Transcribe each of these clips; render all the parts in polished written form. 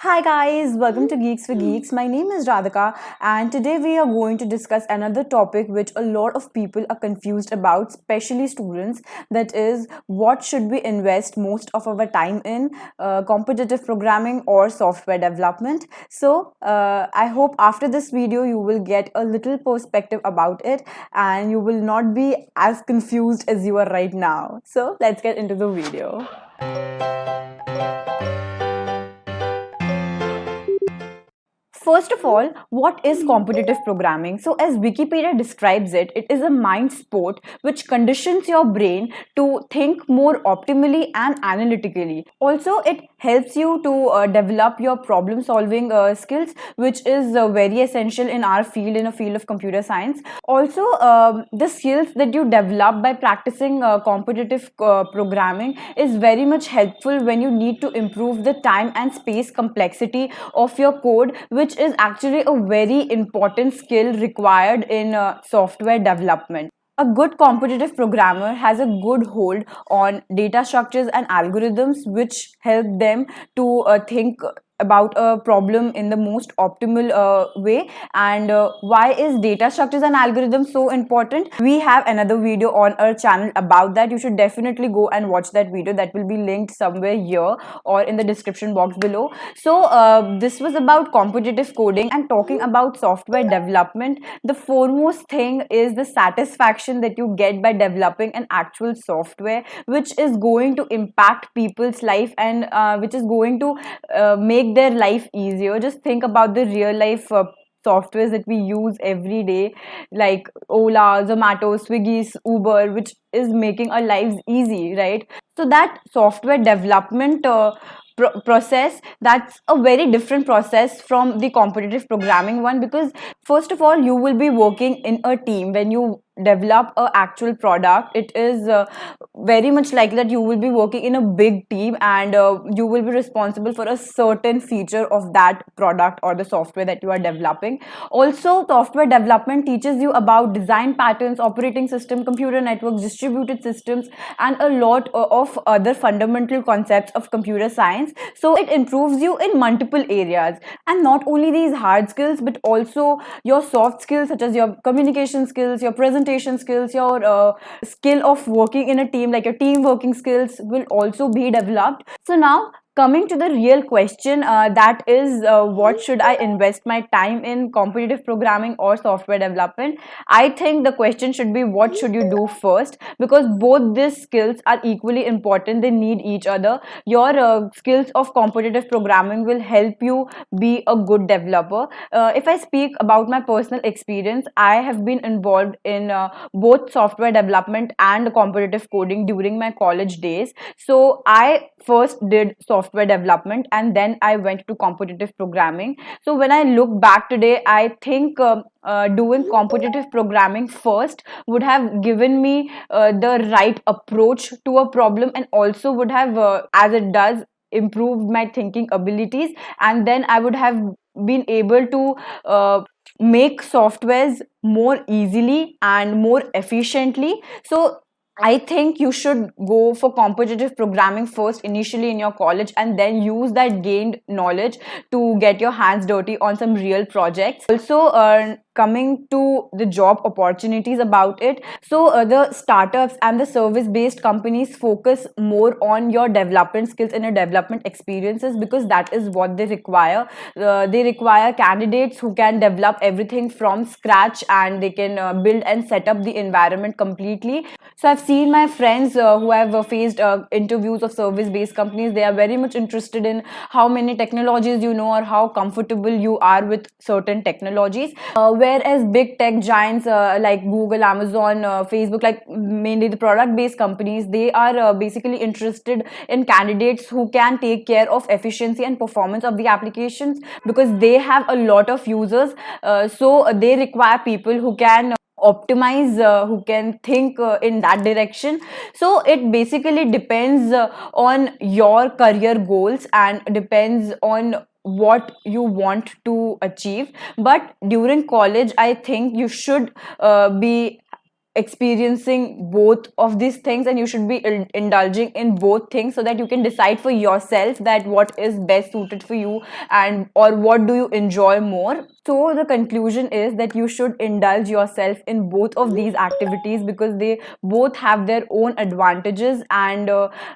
Hi guys, welcome to Geeks for Geeks. My name is Radhika, and today we are going to discuss another topic which a lot of people are confused about, especially students. That is, what should we invest most of our time in, competitive programming or software development? I hope after this video you will get a little perspective about it and you will not be as confused as you are right now. So, let's get into the video. First of all, what is competitive programming? So, as Wikipedia describes it, it is a mind sport which conditions your brain to think more optimally and analytically. Also, it helps you to develop your problem solving skills, which is very essential in our field, in a field of computer science. Also, the skills that you develop by practicing competitive programming is very much helpful when you need to improve the time and space complexity of your code, which is actually a very important skill required in software development. A good competitive programmer has a good hold on data structures and algorithms which help them to think about a problem in the most optimal way. And why is data structures and algorithms so important? We have another video on our channel about that. You should definitely go and watch that video. That will be linked somewhere here or in the description box below. This was about competitive coding, and talking about software development, the foremost thing is the satisfaction that you get by developing an actual software which is going to impact people's life and which is going to make their life easier. Just think about the real life softwares that we use every day, like Ola, Zomato, Swiggy, Uber, which is making our lives easy, right? So that software development process, that's a very different process from the competitive programming one, because first of all you will be working in a team. When you develop a actual product, it is very much likely that you will be working in a big team, and you will be responsible for a certain feature of that product or the software that you are developing. Also, software development teaches you about design patterns, operating system, computer networks, distributed systems, and a lot of other fundamental concepts of computer science. So it improves you in multiple areas, and not only these hard skills but also your soft skills, such as your communication skills, your presentation skills, your skill of working in a team, like your team working skills, will also be developed. So now, coming to the real question, that is, what should I invest my time in, competitive programming or software development? I think the question should be, what should you do first? Because both these skills are equally important, they need each other. Your skills of competitive programming will help you be a good developer. If I speak about my personal experience, I have been involved in both software development and competitive coding during my college days. So I first did software development and then I went to competitive programming. So when I look back today, I think doing competitive programming first would have given me the right approach to a problem, and also would have, as it does, improved my thinking abilities, and then I would have been able to make softwares more easily and more efficiently. So I think you should go for competitive programming first initially in your college, and then use that gained knowledge to get your hands dirty on some real projects. Also, coming to the job opportunities about it, so the startups and the service based companies focus more on your development skills and your development experiences, because that is what they require. They require candidates who can develop everything from scratch, and they can build and set up the environment completely. So I've seen my friends who have faced interviews of service based companies. They are very much interested in how many technologies you know or how comfortable you are with certain technologies. Whereas big tech giants like Google, Amazon, Facebook, like mainly the product based companies, they are basically interested in candidates who can take care of efficiency and performance of the applications, because they have a lot of users. So they require people who can optimize, who can think in that direction. So it basically depends on your career goals and depends on what you want to achieve. But during college, I think you should be experiencing both of these things, and you should be indulging in both things so that you can decide for yourself that what is best suited for you, and or what do you enjoy more. So the conclusion is that you should indulge yourself in both of these activities because they both have their own advantages. And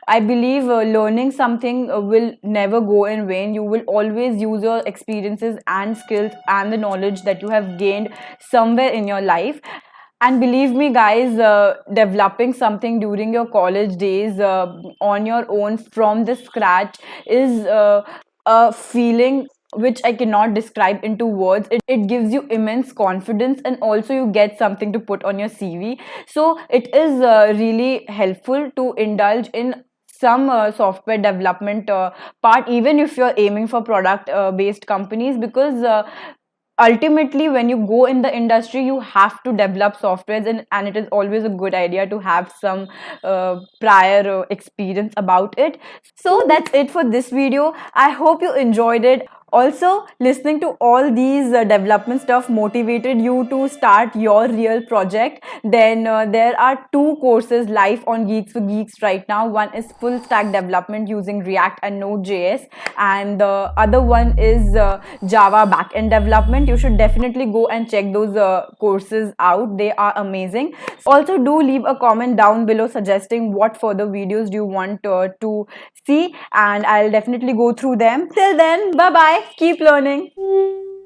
I believe learning something will never go in vain. You will always use your experiences and skills and the knowledge that you have gained somewhere in your life. And believe me, guys, developing something during your college days on your own from the scratch is a feeling which I cannot describe into words. It gives you immense confidence, and also you get something to put on your CV. So it is really helpful to indulge in some software development part, even if you're aiming for product based companies, because ultimately when you go in the industry you have to develop softwares, and it is always a good idea to have some prior experience about it. So that's it for this video. I hope you enjoyed it. Also, listening to all these development stuff motivated you to start your real project. Then there are two courses live on Geeks for Geeks right now. One is full stack development using React and Node.js, and the other one is Java backend development. You should definitely go and check those courses out. They are amazing. Also, do leave a comment down below suggesting what further videos do you want to see, and I'll definitely go through them. Till then, bye bye. Keep learning.